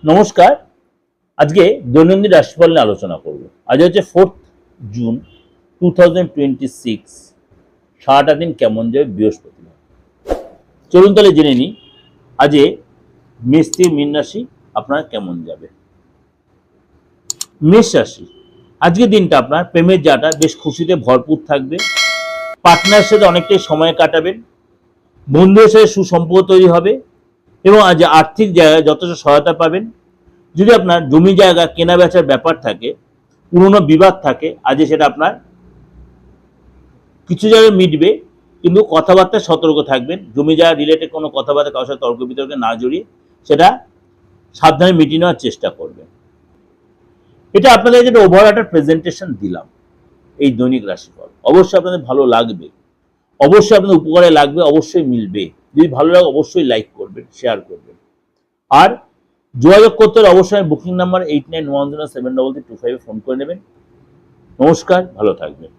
নমস্কার। আজকে দৈনন্দিন রাশিফল নিয়ে আলোচনা করব। আজ হচ্ছে 4 জুন 2026। সারাটা দিন কেমন যাবে বৃহস্পতিবার। চলুন তাহলে জেনে নিই আজকে মেষ থেকে মীন রাশি আপনার কেমন যাবে। মেষ রাশি, আজকের দিনটা আপনার প্রেমের জায়গাটা বেশ খুশিতে ভরপুর থাকবে। পার্টনারের সাথে অনেকটাই সময় কাটাবেন। বন্ধুদের সাথে সুসম্পর্ক তৈরি হবে এবং আজ আর্থিক জায়গায় যথেষ্ট সহায়তা পাবেন। যদি আপনার জমি জায়গা কেনা বেচার ব্যাপার থাকে, পুরনো বিবাদ থাকে, আজ সেটা আপনার কিছু জায়গায় মিটবে, কিন্তু কথাবার্তায় সতর্ক থাকবেন। জমি জায়গা রিলেটেড কোনো কথাবার্তা কারোর সাথে তর্ক বিতর্কে না জড়িয়ে সেটা সাবধানে মিটিয়ে নেওয়ার চেষ্টা করবেন। এটা আপনাদের যেটা ওভারঅল একটা প্রেজেন্টেশন দিলাম এই দৈনিক রাশিফল। অবশ্যই আপনাদের ভালো লাগবে, অবশ্যই আপনাদের উপকারে লাগবে, অবশ্যই মিলবে। যদি ভালো লাগে অবশ্যই লাইক করবেন, শেয়ার করবেন। আর যোগাযোগ করতে হলে অবশ্যই বুকিং নাম্বার 8910733325 ফোন করে নেবেন। নমস্কার, ভালো থাকবেন।